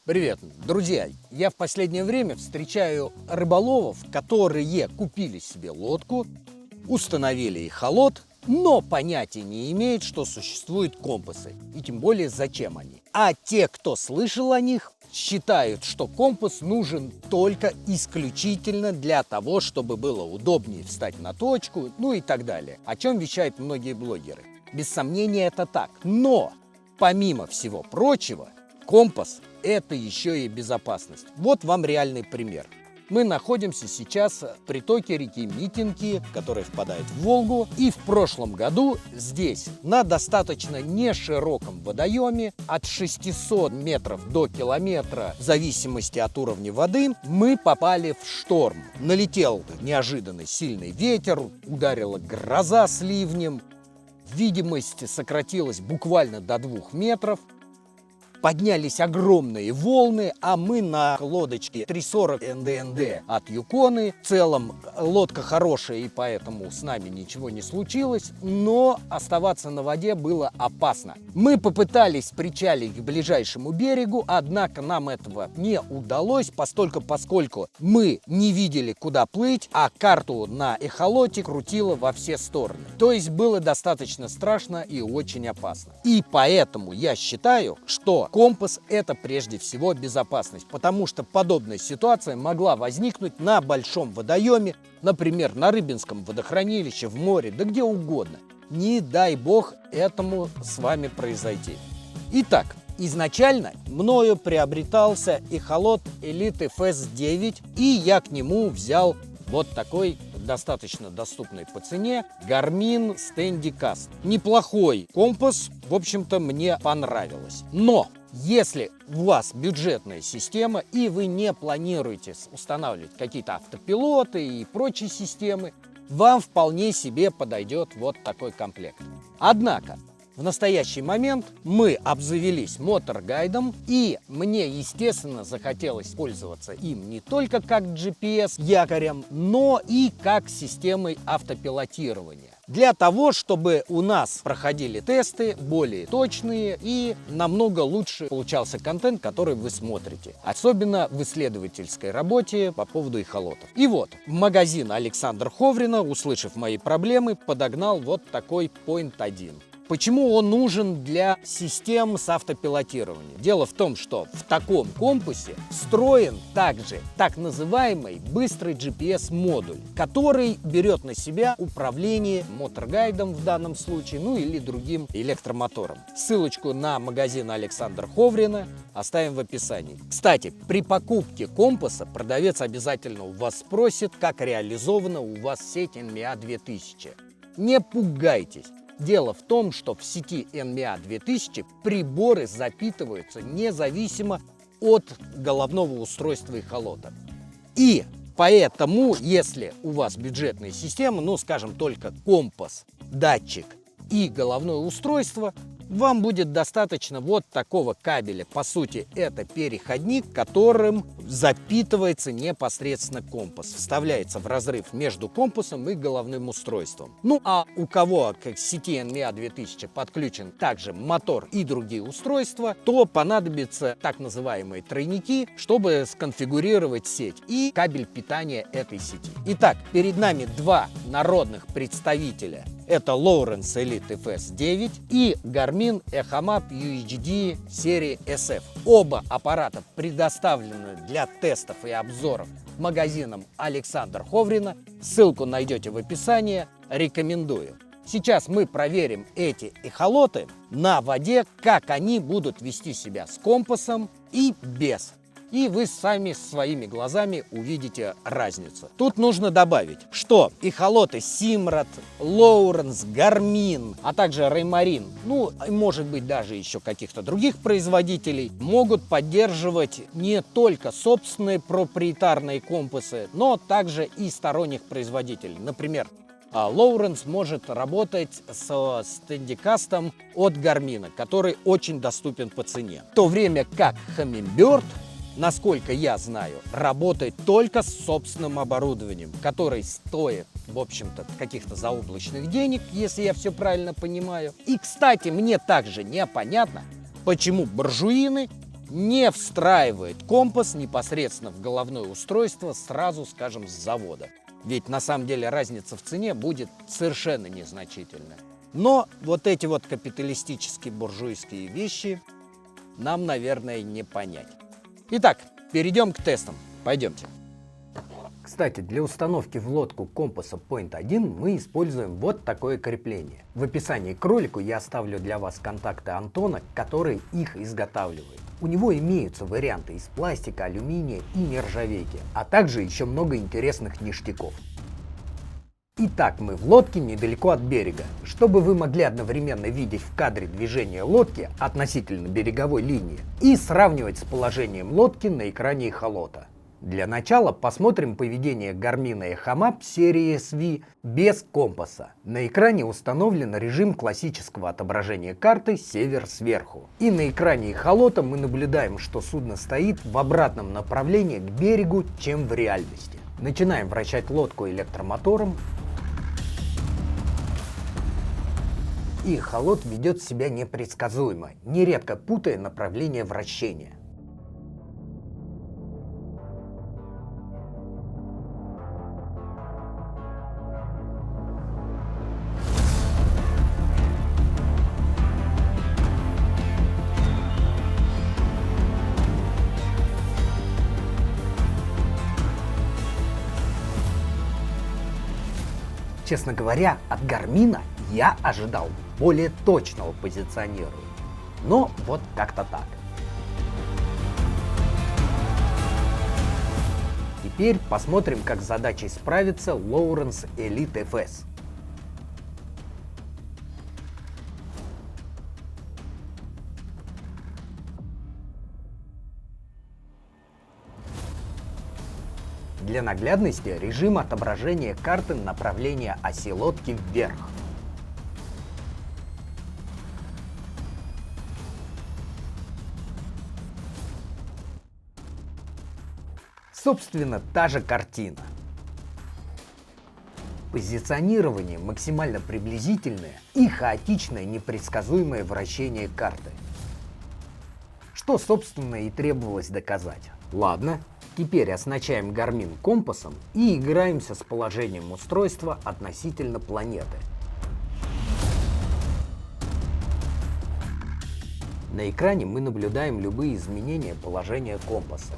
Привет, друзья! Я в последнее время встречаю рыболовов, которые купили себе лодку, установили эхолот, но понятия не имеют, что существуют компасы, и тем более зачем они. А те, кто слышал о них, считают, что компас нужен только исключительно для того, чтобы было удобнее встать на точку, ну и так далее, о чем вещают многие блогеры. Без сомнения это так, но помимо всего прочего, компас – это еще и безопасность. Вот вам реальный пример. Мы находимся сейчас в притоке реки Митинки, которая впадает в Волгу. И в прошлом году здесь, на достаточно нешироком водоеме, от 600 метров до километра, в зависимости от уровня воды, мы попали в шторм. Налетел неожиданно сильный ветер, ударила гроза с ливнем, видимость сократилась буквально до 2 метров. Поднялись огромные волны, а мы на лодочке 340 НДНД от Юконы. В целом лодка хорошая, и поэтому с нами ничего не случилось, но оставаться на воде было опасно. Мы попытались причалить к ближайшему берегу, однако нам этого не удалось, поскольку мы не видели, куда плыть, а карту на эхолоте крутило во все стороны. То есть было достаточно страшно и очень опасно. И поэтому я считаю, что компас – это прежде всего безопасность, потому что подобная ситуация могла возникнуть на большом водоеме, например, на Рыбинском водохранилище, в море, да где угодно. Не дай бог этому с вами произойти. Итак, изначально мною приобретался эхолот Elite FS9, и я к нему взял вот такой достаточно доступный по цене Garmin StandyCast. Неплохой компас, в общем-то, мне понравилось. Но если у вас бюджетная система и вы не планируете устанавливать какие-то автопилоты и прочие системы, вам вполне себе подойдет вот такой комплект. Однако в настоящий момент мы обзавелись мотор-гайдом, и мне, естественно, захотелось пользоваться им не только как GPS-якорем, но и как системой автопилотирования. Для того, чтобы у нас проходили тесты более точные и намного лучше получался контент, который вы смотрите. Особенно в исследовательской работе по поводу эхолотов. И вот, в магазин Александра Ховрина, услышав мои проблемы, подогнал вот такой Point 1. Почему он нужен для систем с автопилотированием? Дело в том, что в таком компасе встроен также так называемый быстрый GPS-модуль, который берет на себя управление мотор-гайдом в данном случае, ну или другим электромотором. Ссылочку на магазин Александра Ховрина оставим в описании. Кстати, при покупке компаса продавец обязательно у вас спросит, как реализована у вас сеть NMEA 2000. Не пугайтесь. Дело в том, что в сети NMEA 2000 приборы запитываются независимо от головного устройства эхолота. И поэтому, если у вас бюджетная система, ну, скажем, только компас, датчик и головное устройство, вам будет достаточно вот такого кабеля. По сути, это переходник, которым запитывается непосредственно компас. Вставляется в разрыв между компасом и головным устройством. Ну, а у кого к сети NMEA 2000 подключен также мотор и другие устройства, то понадобятся так называемые тройники, чтобы сконфигурировать сеть и кабель питания этой сети. Итак, перед нами два народных представителя. Это Lowrance Elite FS9 и Garmin EchoMap UHD серии SF. Оба аппарата предоставлены для тестов и обзоров магазином Александра Ховрина. Ссылку найдете в описании. Рекомендую. Сейчас мы проверим эти эхолоты на воде, как они будут вести себя с компасом и без. И вы сами своими глазами увидите разницу. Тут нужно добавить, что эхолоты Simrad, Lowrance, Garmin, а также Raymarine, ну, может быть, даже еще каких-то других производителей, могут поддерживать не только собственные проприетарные компасы, но также и сторонних производителей. Например, Lowrance может работать с StandyCast от Garmin, который очень доступен по цене. В то время как Humminbird, насколько я знаю, работает только с собственным оборудованием, которое стоит, в общем-то, каких-то заоблачных денег, если я все правильно понимаю. И, кстати, мне также непонятно, почему буржуины не встраивает компас непосредственно в головное устройство, сразу скажем, с завода. Ведь на самом деле разница в цене будет совершенно незначительная. Но вот эти вот капиталистические буржуйские вещи нам, наверное, не понять. Итак, перейдем к тестам. Пойдемте. Кстати, для установки в лодку компаса Point 1 мы используем вот такое крепление. В описании к ролику я оставлю для вас контакты Антона, который их изготавливает. У него имеются варианты из пластика, алюминия и нержавейки, а также еще много интересных ништяков. Итак, мы в лодке недалеко от берега. Чтобы вы могли одновременно видеть в кадре движение лодки относительно береговой линии и сравнивать с положением лодки на экране эхолота. Для начала посмотрим поведение Garmin EchoMap серии SV без компаса. На экране установлен режим классического отображения карты «Север сверху». И на экране эхолота мы наблюдаем, что судно стоит в обратном направлении к берегу, чем в реальности. Начинаем вращать лодку электромотором. И эхолот ведет себя непредсказуемо, нередко путая направление вращения. Честно говоря, от Гармина я ожидал более точного позиционирования. Но вот как-то так. Теперь посмотрим, как с задачей справится Lowrance Elite FS. Для наглядности режим отображения карты направления оси лодки вверх. Собственно, та же картина. Позиционирование максимально приблизительное и хаотичное непредсказуемое вращение карты. Что, собственно, и требовалось доказать. Ладно, теперь оснащаем Garmin компасом и играемся с положением устройства относительно планеты. На экране мы наблюдаем любые изменения положения компаса.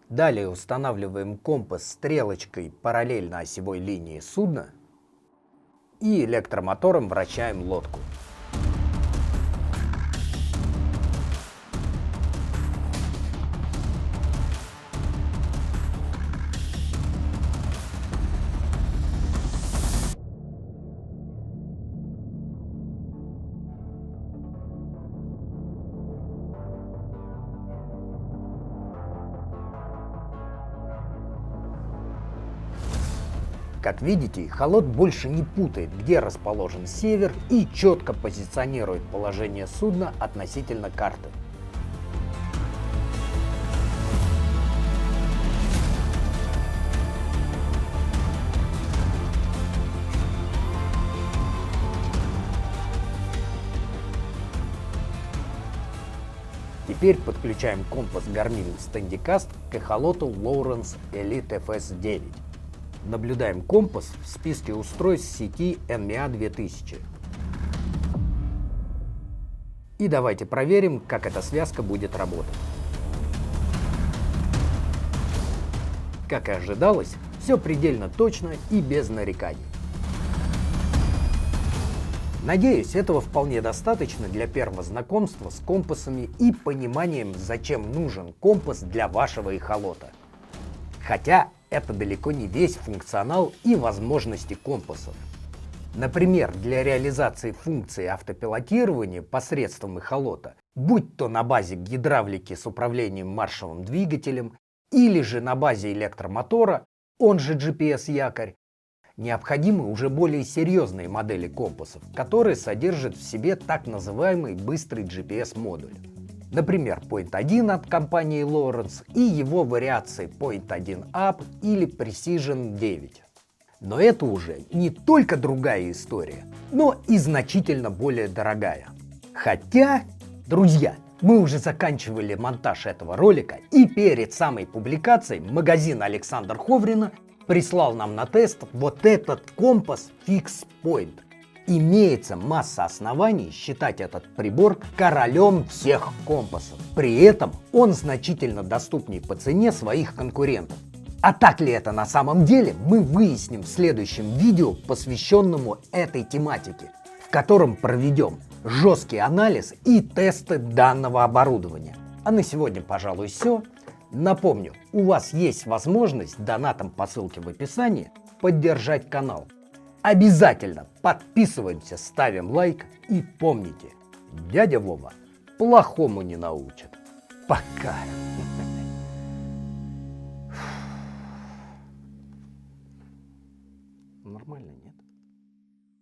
Далее устанавливаем компас стрелочкой параллельно осевой линии судна и электромотором вращаем лодку. Как видите, эхолот больше не путает, где расположен север, и четко позиционирует положение судна относительно карты. Теперь подключаем компас Garmin StandyCast к эхолоту Lowrance Elite FS 9. Наблюдаем компас в списке устройств сети NMEA 2000. И давайте проверим, как эта связка будет работать. Как и ожидалось, все предельно точно и без нареканий. Надеюсь, этого вполне достаточно для первого знакомства с компасами и пониманием, зачем нужен компас для вашего эхолота. Хотя это далеко не весь функционал и возможности компасов. Например, для реализации функции автопилотирования посредством эхолота, будь то на базе гидравлики с управлением маршевым двигателем или же на базе электромотора, он же GPS-якорь, необходимы уже более серьезные модели компасов, которые содержат в себе так называемый быстрый GPS-модуль. Например, Point 1 от компании Lawrence и его вариации Point 1 Up или Precision 9. Но это уже не только другая история, но и значительно более дорогая. Хотя, друзья, мы уже заканчивали монтаж этого ролика, и перед самой публикацией магазин Александр Ховрина прислал нам на тест вот этот компас Fix Point. Имеется масса оснований считать этот прибор королем всех компасов. При этом он значительно доступнее по цене своих конкурентов. А так ли это на самом деле, мы выясним в следующем видео, посвященному этой тематике, в котором проведем жесткий анализ и тесты данного оборудования. А на сегодня, пожалуй, все. Напомню, у вас есть возможность донатом по ссылке в описании поддержать канал. Обязательно подписываемся, ставим лайк и помните, дядя Вова плохому не научит. Пока. Нормально, нет?